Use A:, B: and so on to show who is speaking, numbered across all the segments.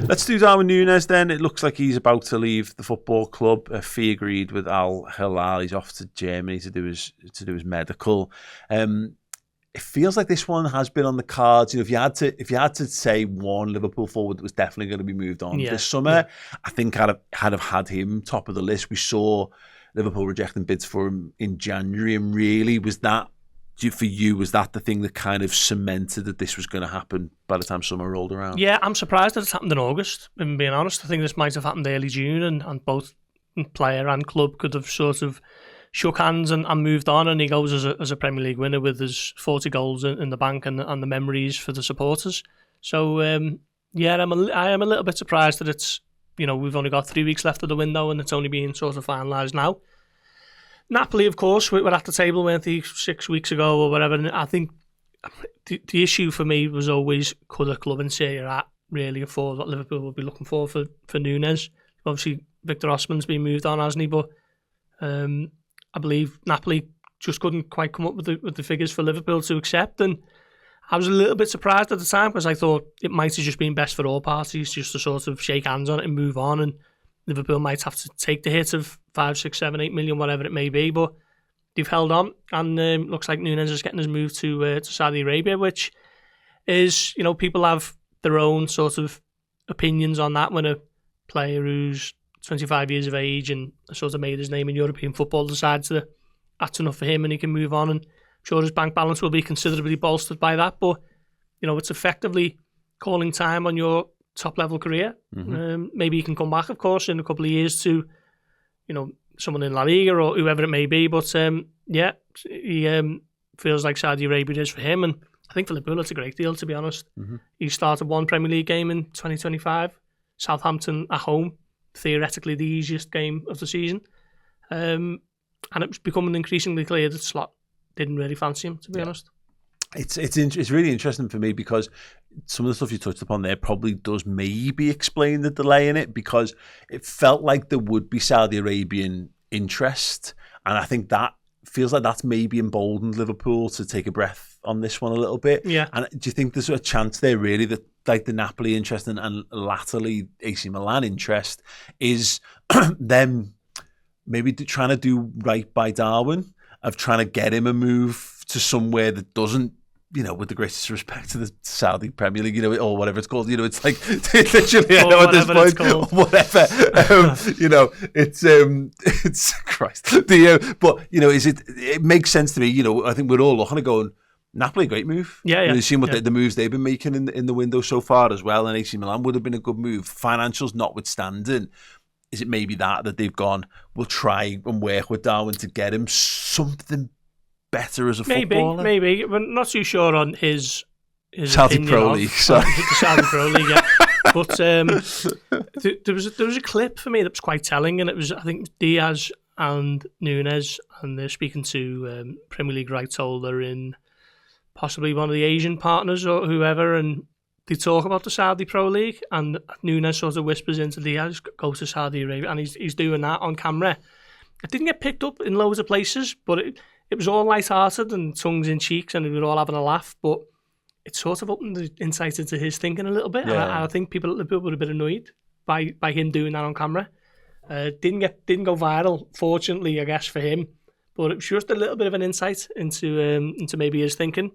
A: Let's do Darwin Nunez then. It looks like he's about to leave the football club. A fee agreed with Al Hilal. He's off to Germany to do his medical. It feels like this one has been on the cards. If you had to say one Liverpool forward that was definitely going to be moved on this summer, I think I'd have had him top of the list. We saw Liverpool rejecting bids for him in January, and really was that the thing that kind of cemented that this was going to happen by the time summer rolled around?
B: Yeah, I'm surprised that it's happened in August, if I'm being honest. I think this might have happened early June, and both player and club could have sort of shook hands and moved on, and he goes as a Premier League winner with his 40 goals in the bank and the memories for the supporters. So, I am a little bit surprised that it's, we've only got 3 weeks left of the window and it's only being sort of finalised now. Napoli, of course, were at the table, weren't they, 6 weeks ago or whatever, and I think the issue for me was always, could a club in Serie A really afford what Liverpool would be looking for Nunez? Obviously, Victor Osimhen's been moved on, hasn't he? But I believe Napoli just couldn't quite come up with the figures for Liverpool to accept, and I was a little bit surprised at the time because I thought it might have just been best for all parties just to sort of shake hands on it and move on, and Liverpool might have to take the hit of 5, 6, 7, 8 million, whatever it may be, but they've held on, and looks like Nunez is getting his move to Saudi Arabia, which is, people have their own sort of opinions on that when a player who's 25 years of age and sort of made his name in European football decides that that's enough for him and he can move on, and I'm sure his bank balance will be considerably bolstered by that, but it's effectively calling time on your top level career. Maybe he can come back, of course, in a couple of years to someone in La Liga or whoever it may be, but he feels like Saudi Arabia is for him, and I think for Liverpool it's a great deal, to be honest. He started one Premier League game in 2025, Southampton at home, theoretically the easiest game of the season, and it was becoming increasingly clear that Slot didn't really fancy him, to be honest.
A: It's really interesting for me because some of the stuff you touched upon there probably does maybe explain the delay in it, because it felt like there would be Saudi Arabian interest, and I think that feels like that's maybe emboldened Liverpool to take a breath on this one a little bit.
B: Yeah.
A: And do you think there's a chance there really that like the Napoli interest and latterly AC Milan interest is them maybe trying to do right by Darwin, of trying to get him a move to somewhere that doesn't, with the greatest respect to the Saudi Premier League, or whatever it's called, it's like literally, I know at this point, whatever, it's Christ. But it makes sense to me. I think we're all looking at going, Napoli, great move.
B: Yeah.
A: You've seen what the moves they've been making in the window so far as well, and AC Milan would have been a good move, financials notwithstanding. Is it maybe that they've gone, we'll try and work with Darwin to get him something better as a footballer?
B: Maybe. We're not too sure on his
A: Saudi Pro League. Sorry.
B: The Saudi Pro League, yeah. But there was a clip for me that was quite telling, and it was, I think, Diaz and Nunez, and they're speaking to Premier League rights holder in possibly one of the Asian partners or whoever, and they talk about the Saudi Pro League, and Nunez sort of whispers into Diaz, go to Saudi Arabia, and he's doing that on camera. It didn't get picked up in loads of places, but it was all light-hearted and tongues in cheeks, and we were all having a laugh, but it sort of opened the insight into his thinking a little bit, and I think people at Liverpool were a bit annoyed by him doing that on camera. Didn't go viral, fortunately, I guess, for him, but it was just a little bit of an insight into maybe his thinking.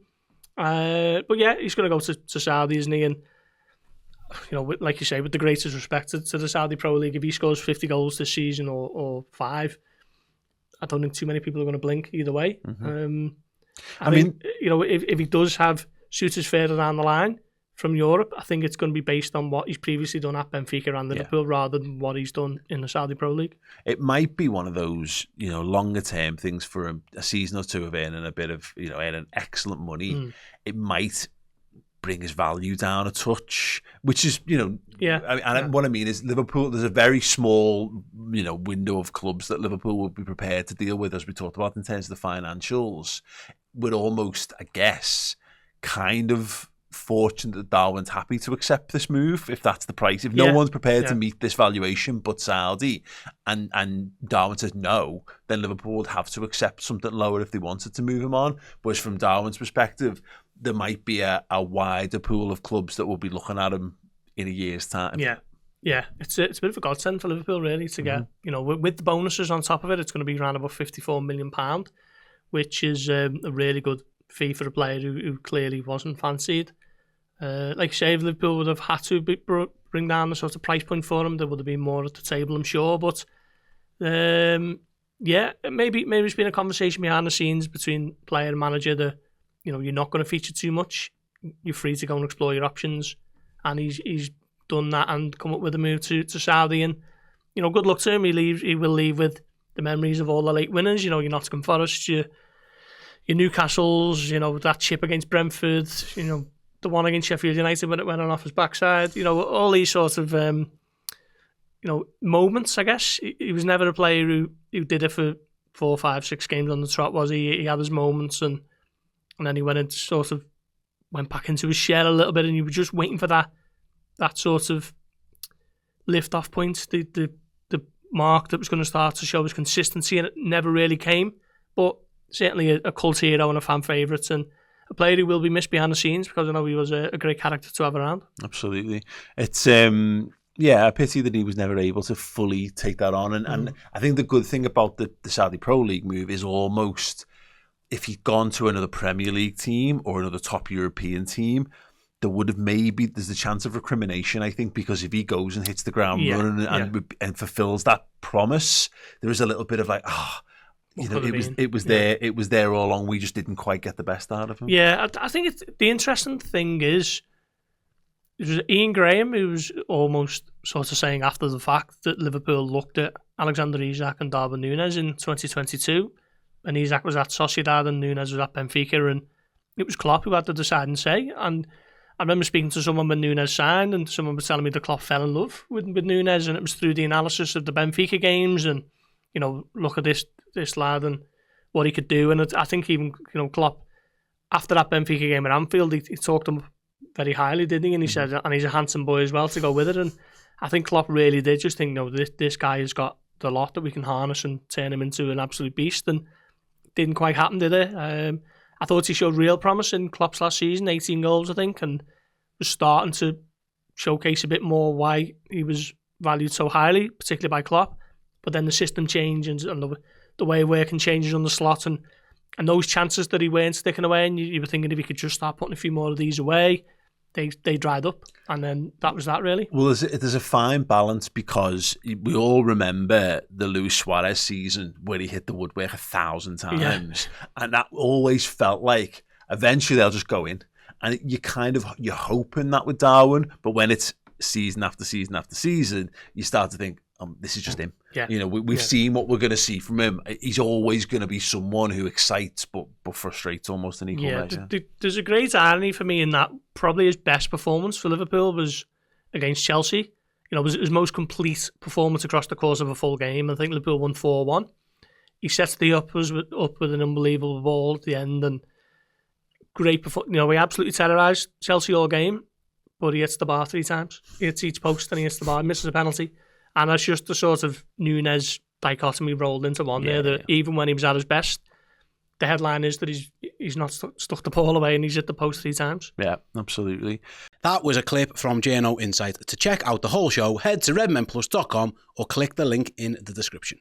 B: But yeah, he's going to go to Saudi, isn't he? And like you say, with the greatest respect to the Saudi Pro League, if he scores 50 goals this season or 5, I don't think too many people are going to blink either way. I mean, if he does have suitors further down the line from Europe, I think it's going to be based on what he's previously done at Benfica and Liverpool rather than what he's done in the Saudi Pro League. It
A: might be one of those, longer term things for a season or two of earning a bit of, earning excellent money. It might bring his value down a touch, which is, what I mean is Liverpool, there's a very small, window of clubs that Liverpool would be prepared to deal with, as we talked about in terms of the financials. We're almost, I guess, kind of fortunate that Darwin's happy to accept this move, if that's the price. If no one's prepared to meet this valuation but Saudi, and Darwin says no, then Liverpool would have to accept something lower if they wanted to move him on. Whereas from Darwin's perspective, there might be a wider pool of clubs that will be looking at him in a year's time.
B: Yeah, it's a bit of a godsend for Liverpool, really, to get, with the bonuses on top of it, it's going to be around about £54 million, which is a really good fee for a player who clearly wasn't fancied. Like you say, if Liverpool would have had to bring down the sort of price point for him, there would have been more at the table, I'm sure. But maybe it's been a conversation behind the scenes between player and manager that you're not going to feature too much. You're free to go and explore your options, and he's done that and come up with a move to Saudi. And good luck to him. He will leave with the memories of all the late winners. Your Nottingham Forest, your Newcastles. That chip against Brentford. The one against Sheffield United when it went on off his backside. All these sorts of moments. I guess he was never a player who did it for 4, 5, 6 games on the trot. Was he? He had his moments, and then he went back into his shell a little bit, and you were just waiting for that sort of lift off point, the mark that was going to start to show his consistency, and it never really came. But certainly a cult hero and a fan favourite, and a player who will be missed behind the scenes, because I know he was a great character to have around.
A: Absolutely. It's a pity that he was never able to fully take that on. And I think the good thing about the Saudi Pro League move is almost, if he'd gone to another Premier League team or another top European team, there's a chance of recrimination, I think, because if he goes and hits the ground running and fulfills that promise, there is a little bit of like, it was there all along. We just didn't quite get the best out of him. Yeah,
B: I think the interesting thing is, it was Ian Graham who was almost sort of saying after the fact that Liverpool looked at Alexander Isak and Darwin Nunez in 2022, and Isak was at Sociedad and Nunez was at Benfica, and it was Klopp who had the deciding say. And I remember speaking to someone when Nunez signed, and someone was telling me that Klopp fell in love with Nunez, and it was through the analysis of the Benfica games, and look at this lad and what he could do. And I think even Klopp, after that Benfica game at Anfield, he talked him very highly, didn't he? And he said, and he's a handsome boy as well to go with it. And I think Klopp really did just think, this guy has got the lot that we can harness and turn him into an absolute beast. And it didn't quite happen, did it? I thought he showed real promise in Klopp's last season, 18 goals, I think, and was starting to showcase a bit more why he was valued so highly, particularly by Klopp. But then the system changes and the way of working changes on the slot, and those chances that he weren't sticking away, and you were thinking if he could just start putting a few more of these away, they dried up, and then that was that, really.
A: Well, there's a fine balance, because we all remember the Luis Suarez season where he hit the woodwork 1,000 times, and that always felt like eventually they'll just go in, and you're hoping that with Darwin, but when it's season after season after season, you start to think, this is just him.
B: Yeah.
A: We've seen what we're going to see from him. He's always going to be someone who excites but frustrates almost in equal measure.
B: There's a great irony for me in that probably his best performance for Liverpool was against Chelsea. It was his most complete performance across the course of a full game. I think Liverpool won 4-1. He sets the uppers up with an unbelievable ball at the end, and great performance. We absolutely terrorised Chelsea all game, but he hits the bar 3 times. He hits each post and he hits the bar, misses a penalty. And that's just the sort of Nunez dichotomy rolled into one there, that even when he was at his best, the headline is that he's not stuck the ball away and he's hit the post 3 times.
A: Yeah, absolutely.
C: That was a clip from Journo Insight. To check out the whole show, head to redmenplus.com or click the link in the description.